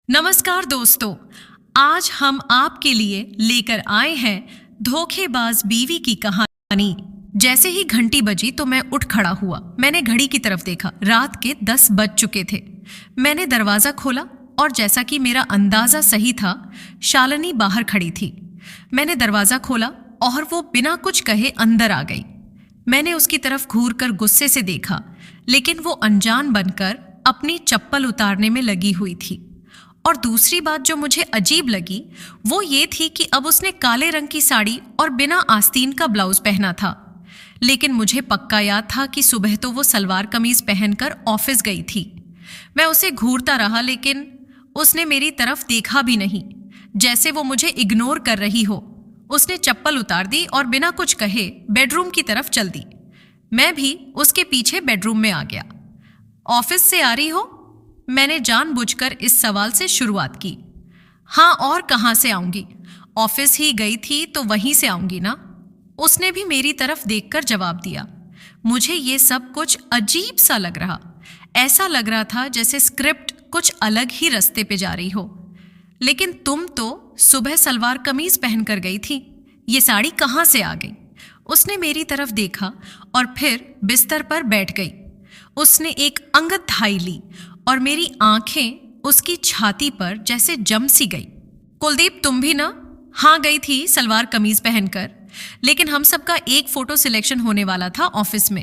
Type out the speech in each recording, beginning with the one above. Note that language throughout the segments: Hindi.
नमस्कार दोस्तों, आज हम आपके लिए लेकर आए हैं धोखेबाज बीवी की कहानी। जैसे ही घंटी बजी तो मैं उठ खड़ा हुआ। मैंने घड़ी की तरफ देखा। रात के 10 बज चुके थे। मैंने दरवाजा खोला और जैसा कि मेरा अंदाजा सही था, शालिनी बाहर खड़ी थी। मैंने दरवाजा खोला और वो बिना कुछ कहे अंदर आ गई। मैंने उसकी तरफ घूरकर गुस्से से देखा, लेकिन वो अनजान बनकर अपनी चप्पल उतारने में लगी हुई थी। और दूसरी बात जो मुझे अजीब लगी वो ये थी कि अब उसने काले रंग की साड़ी और बिना आस्तीन का ब्लाउज पहना था। लेकिन मुझे पक्का याद था कि सुबह तो वो सलवार कमीज पहनकर ऑफिस गई थी। मैं उसे घूरता रहा, लेकिन उसने मेरी तरफ देखा भी नहीं, जैसे वो मुझे इग्नोर कर रही हो। उसने चप्पल उतार दी और बिना कुछ कहे बेडरूम की तरफ चल दी। मैं भी उसके पीछे बेडरूम में आ गया। ऑफिस से आ रही हो? मैंने जानबूझकर इस सवाल से शुरुआत की। हाँ, और कहाँ से आऊंगी? ऑफिस ही गई थी तो वहीं से आऊंगी ना। उसने भी मेरी तरफ देखकर जवाब दिया। मुझे ये सब कुछ अजीब सा लग रहा। ऐसा लग रहा था जैसे स्क्रिप्ट कुछ अलग ही रास्ते पे जा रही हो। लेकिन तुम तो सुबह सलवार कमीज पहनकर गई थी, ये साड़ी कहाँ से आ गई? उसने मेरी तरफ देखा और फिर बिस्तर पर बैठ गई। उसने एक अंगड़ाई ली और मेरी आंखें उसकी छाती पर जैसे जम सी गई। कुलदीप, तुम भी ना? हाँ, गई थी सलवार कमीज पहनकर, लेकिन हम सबका एक फोटो सिलेक्शन होने वाला था ऑफिस में।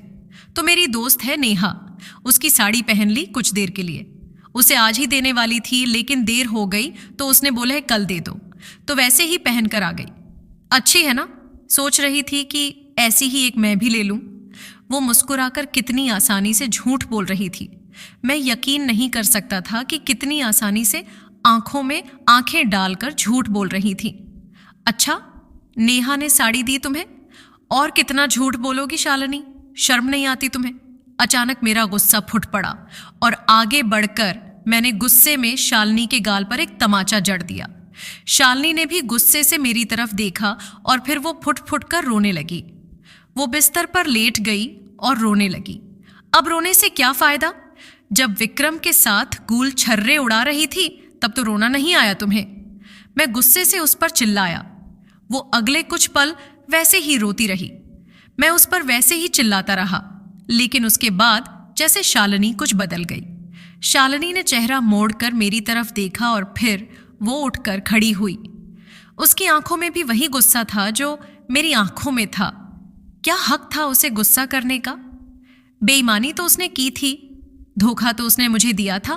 तो मेरी दोस्त है नेहा, उसकी साड़ी पहन ली कुछ देर के लिए। उसे आज ही देने वाली थी, लेकिन देर हो गई तो उसने बोला है कल दे दो, तो वैसे ही पहनकर आ गई। अच्छी है ना? सोच रही थी कि ऐसी ही एक मैं भी ले लूं। वो मुस्कुराकर कितनी आसानी से झूठ बोल रही थी। मैं यकीन नहीं कर सकता था कि कितनी आसानी से आंखों में आंखें डालकर झूठ बोल रही थी। अच्छा, नेहा ने साड़ी दी तुम्हें? और कितना झूठ बोलोगी शालिनी, शर्म नहीं आती तुम्हें? अचानक मेरा गुस्सा फुट पड़ा और आगे बढ़कर मैंने गुस्से में शालिनी के गाल पर एक तमाचा जड़ दिया। शालिनी ने भी गुस्से से मेरी तरफ देखा और फिर वो फुट फुट कर रोने लगी। वो बिस्तर पर लेट गई और रोने लगी। अब रोने से क्या फायदा? जब विक्रम के साथ गूल छर्रे उड़ा रही थी तब तो रोना नहीं आया तुम्हें। मैं गुस्से से उस पर चिल्लाया। वो अगले कुछ पल वैसे ही रोती रही। मैं उस पर वैसे ही चिल्लाता रहा, लेकिन उसके बाद जैसे शालिनी कुछ बदल गई। शालिनी ने चेहरा मोड़कर मेरी तरफ देखा और फिर वो उठकर खड़ी हुई। उसकी आंखों में भी वही गुस्सा था जो मेरी आंखों में था। क्या हक था उसे गुस्सा करने का? बेईमानी तो उसने की थी, धोखा तो उसने मुझे दिया था।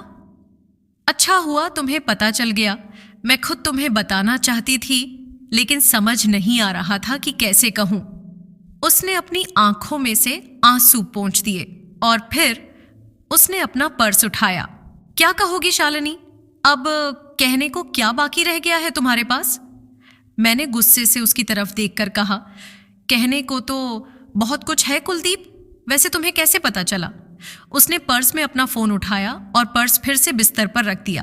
अच्छा हुआ तुम्हें पता चल गया। मैं खुद तुम्हें बताना चाहती थी, लेकिन समझ नहीं आ रहा था कि कैसे कहूं। उसने अपनी आंखों में से आंसू पोंछ दिए और फिर उसने अपना पर्स उठाया। क्या कहोगी शालिनी? अब कहने को क्या बाकी रह गया है तुम्हारे पास? मैंने गुस्से से उसकी तरफ देखकर कहा। कहने को तो बहुत कुछ है कुलदीप, वैसे तुम्हें कैसे पता चला? उसने पर्स में अपना फोन उठाया और पर्स फिर से बिस्तर पर रख दिया।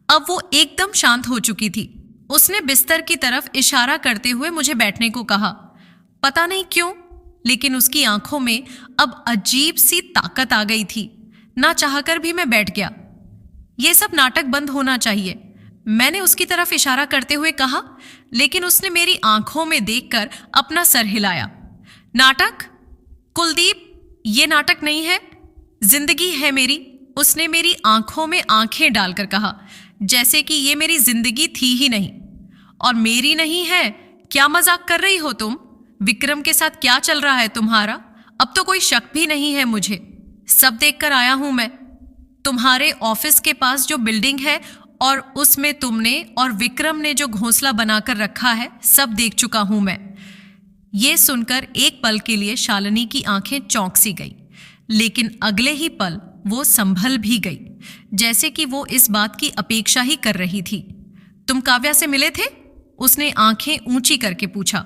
अब वो एकदम शांत हो चुकी थी। उसने बिस्तर की तरफ इशारा करते हुए मुझे बैठने को कहा। पता नहीं क्यों, लेकिन उसकी आंखों में अब अजीब सी ताकत आ गई थी। ना चाहकर भी मैं बैठ गया। ये सब नाटक बंद होना चाहिए, मैंने उसकी तरफ इशारा करते हुए कहा, लेकिन उसने मेरी आंखों में देखकर अपना सर हिलाया। नाटक? कुलदीप, ये नाटक नहीं है, जिंदगी है मेरी। उसने मेरी आंखों में आंखें डालकर कहा, जैसे कि ये मेरी जिंदगी थी ही नहीं। और मेरी नहीं है? क्या मजाक कर रही हो तुम? विक्रम के साथ क्या चल रहा है तुम्हारा? अब तो कोई शक भी नहीं है मुझे। सब देखकर आया हूं मैं। तुम्हारे ऑफिस के पास जो बिल्डिंग है और उसमें तुमने और विक्रम ने जो घोंसला बनाकर रखा है, सब देख चुका हूं मैं। ये सुनकर एक पल के लिए शालिनी की आंखें चौंक सी गई, लेकिन अगले ही पल वो संभल भी गई, जैसे कि वो इस बात की अपेक्षा ही कर रही थी। तुम काव्या से मिले थे? उसने आंखें ऊंची करके पूछा।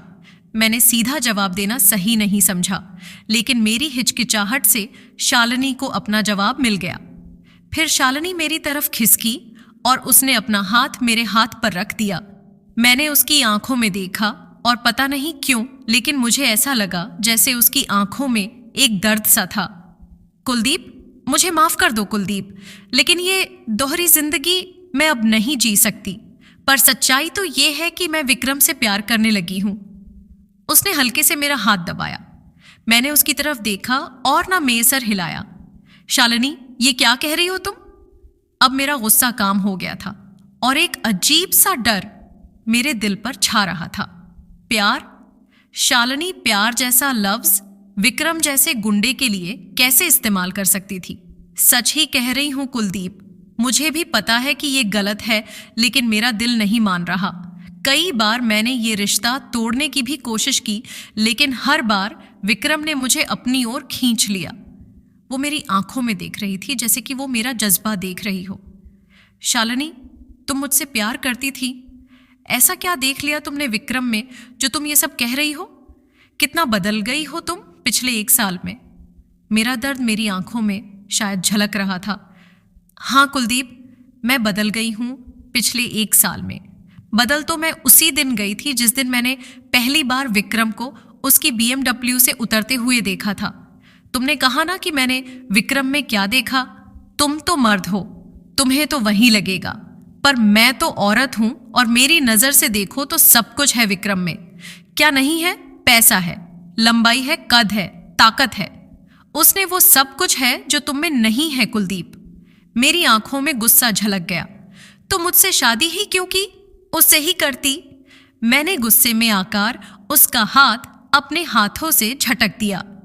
मैंने सीधा जवाब देना सही नहीं समझा, लेकिन मेरी हिचकिचाहट से शालिनी को अपना जवाब मिल गया। फिर शालिनी मेरी तरफ खिसकी और उसने अपना हाथ मेरे हाथ पर रख दिया। मैंने उसकी आंखों में देखा और पता नहीं क्यों, लेकिन मुझे ऐसा लगा जैसे उसकी आंखों में एक दर्द सा था। कुलदीप, मुझे माफ कर दो कुलदीप, लेकिन ये दोहरी जिंदगी मैं अब नहीं जी सकती, पर सच्चाई तो ये है कि मैं विक्रम से प्यार करने लगी हूं। उसने हल्के से मेरा हाथ दबाया। मैंने उसकी तरफ देखा और ना मेसर हिलाया। शालिनी, ये क्या कह रही हो तुम? अब मेरा गुस्सा काम हो गया था और एक अजीब सा डर मेरे दिल पर छा रहा था। प्यार? शालिनी प्यार जैसा लफ्ज विक्रम जैसे गुंडे के लिए कैसे इस्तेमाल कर सकती थी? सच ही कह रही हूं कुलदीप, मुझे भी पता है कि ये गलत है, लेकिन मेरा दिल नहीं मान रहा। कई बार मैंने ये रिश्ता तोड़ने की भी कोशिश की, लेकिन हर बार विक्रम ने मुझे अपनी ओर खींच लिया। वो मेरी आंखों में देख रही थी जैसे कि वो मेरा जज्बा देख रही हो। शालिनी, तुम मुझसे प्यार करती थी। ऐसा क्या देख लिया तुमने विक्रम में जो तुम ये सब कह रही हो? कितना बदल गई हो तुम पिछले 1 साल में। मेरा दर्द मेरी आंखों में शायद झलक रहा था। हाँ कुलदीप, मैं बदल गई हूं पिछले 1 साल में। बदल तो मैं उसी दिन गई थी जिस दिन मैंने पहली बार विक्रम को उसकी BMW से उतरते हुए देखा था। तुमने कहा ना कि मैंने विक्रम में क्या देखा। तुम तो मर्द हो, तुम्हें तो वही लगेगा, पर मैं तो औरत हूं और मेरी नजर से देखो तो सब कुछ है विक्रम में। क्या नहीं है? पैसा है, लंबाई है, कद है, ताकत है। उसने वो सब कुछ है जो तुम में नहीं है कुलदीप। मेरी आंखों में गुस्सा झलक गया। तो मुझसे शादी ही क्यों की? उससे ही करती। मैंने गुस्से में आकर उसका हाथ अपने हाथों से झटक दिया।